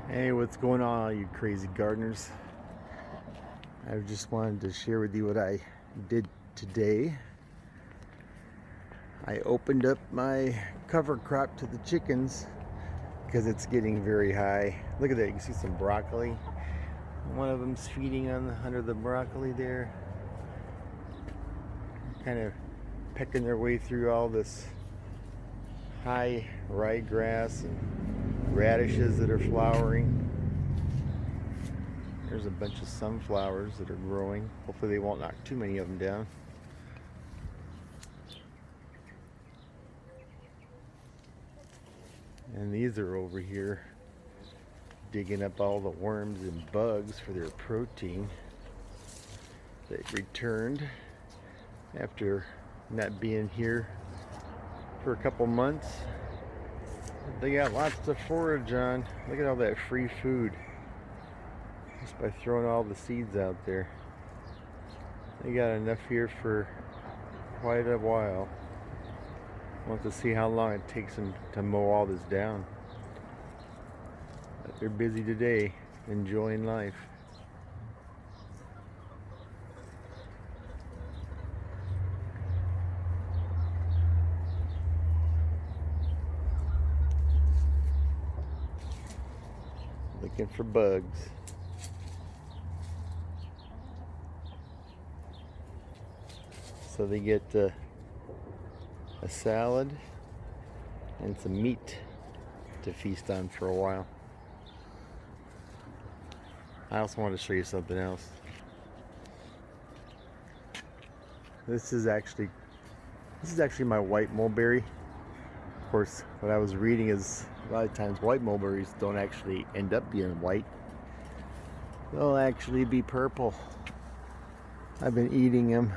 Hey, what's going on, all you crazy gardeners? I just wanted to share with you what I did today. I opened up my cover crop to the chickens because it's getting very high. Look at that, you can see some broccoli. One of them's feeding under the broccoli there. Kind of pecking their way through all this high ryegrass and radishes that are flowering. There's a bunch of sunflowers that are growing. Hopefully they won't knock too many of them down. And these are over here digging up all the worms and bugs for their protein. They returned after not being here for a couple months. They got lots to forage on. Look at all that free food just by throwing all the seeds out there. They got enough here for quite a while. Want to see how long it takes them to mow all this down. But they're busy today, enjoying life. Looking for bugs. So they get a salad and some meat to feast on for a while. I also want to show you something else. This is actually my white mulberry. Of course, what I was reading is a lot of times white mulberries don't actually end up being white. They'll actually be purple. I've been eating them.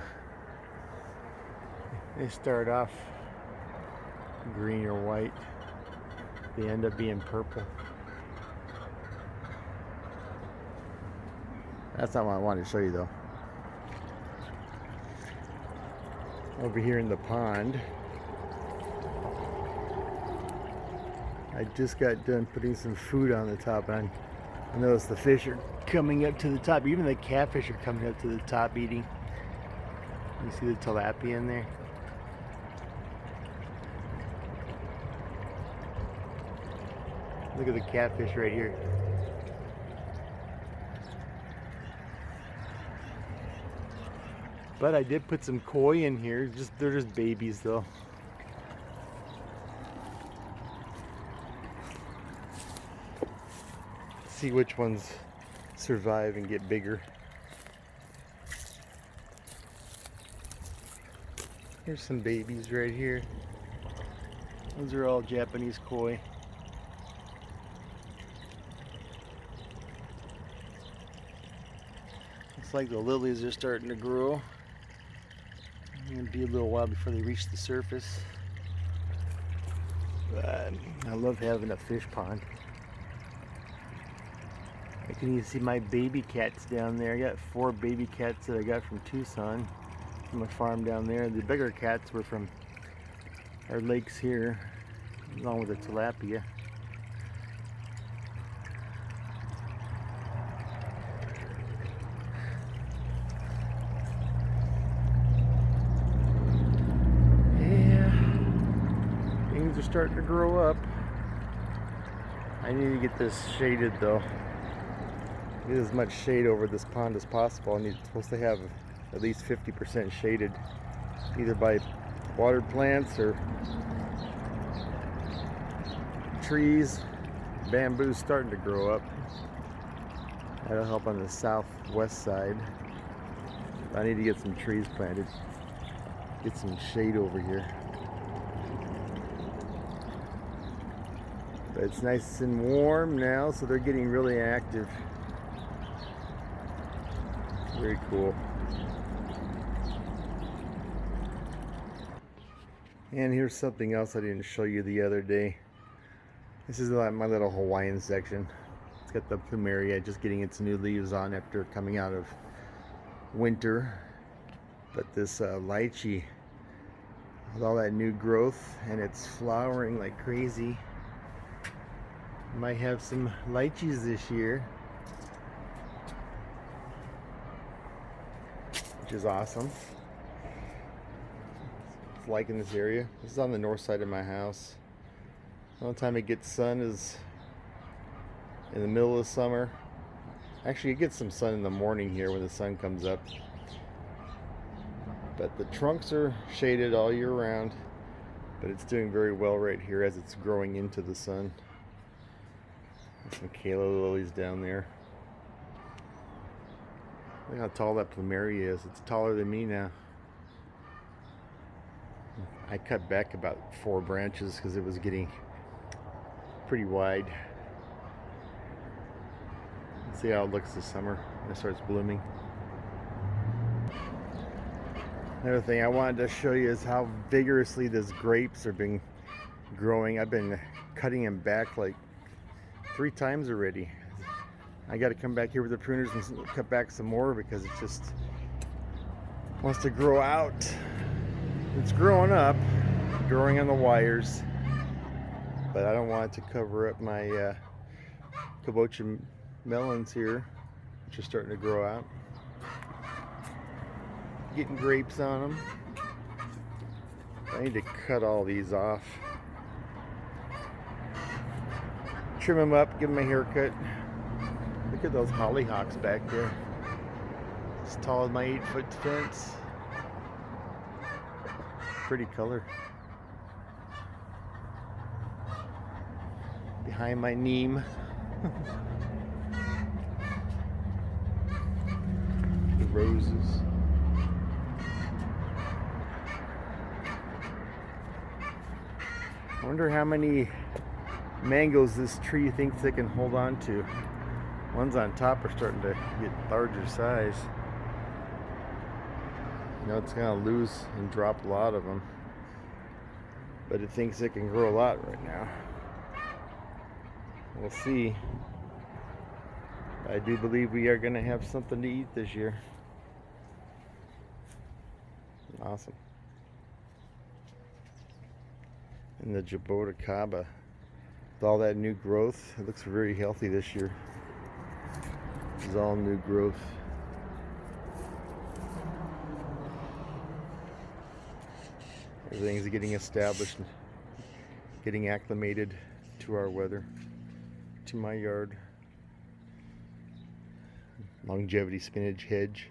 They start off green or white. They end up being purple. That's not what I wanted to show you though. Over here in the pond, I just got done putting some food on the top, and I noticed the fish are coming up to the top. Even the catfish are coming up to the top eating. You see the tilapia in there? Look at the catfish right here. But I did put some koi in here. They're just babies though. See which ones survive and get bigger. Here's some babies right here. Those are all Japanese koi. Looks like the lilies are starting to grow. It's gonna be a little while before they reach the surface. But I love having a fish pond. I can even see my baby cats down there. I got 4 baby cats that I got from Tucson, from a farm down there. The bigger cats were from our lakes here, along with the tilapia. Yeah, things are starting to grow up. I need to get this shaded though. Get as much shade over this pond as possible. I'm supposed to have at least 50% shaded, either by water plants or trees. Bamboo's starting to grow up. That'll help on the southwest side. I need to get some trees planted, get some shade over here. But it's nice and warm now, so they're getting really active. Very cool. And here's something else I didn't show you the other day. This is my little Hawaiian section. It's got the plumeria just getting its new leaves on after coming out of winter. But this lychee, with all that new growth, and it's flowering like crazy. Might have some lychees this year, which is awesome. It's liking this area. This is on the north side of my house. The only time it gets sun is in the middle of summer. Actually, it gets some sun in the morning here when the sun comes up. But the trunks are shaded all year round. But it's doing very well right here as it's growing into the sun. There's some calla lilies down there. Look how tall that plumeria is. It's taller than me now. I cut back about 4 branches because it was getting pretty wide. Let's see how it looks this summer when it starts blooming. Another thing I wanted to show you is how vigorously these grapes have been growing. I've been cutting them back like 3 times already. I got to come back here with the pruners and cut back some more because it just wants to grow out. It's growing up, growing on the wires, but I don't want it to cover up my kabocha melons here, which are starting to grow out. Getting grapes on them. I need to cut all these off. Trim them up, give them a haircut. Look at those hollyhocks back there. As tall as my 8-foot fence. Pretty color. Behind my neem. The roses. I wonder how many mangoes this tree thinks it can hold on to. Ones on top are starting to get larger size. You know, it's going to lose and drop a lot of them. But it thinks it can grow a lot right now. We'll see. I do believe we are going to have something to eat this year. Awesome. And the jaboticaba, with all that new growth, it looks very healthy this year. This is all new growth. Everything's getting established, getting acclimated to our weather, to my yard. Longevity spinach hedge.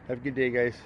Have a good day, guys.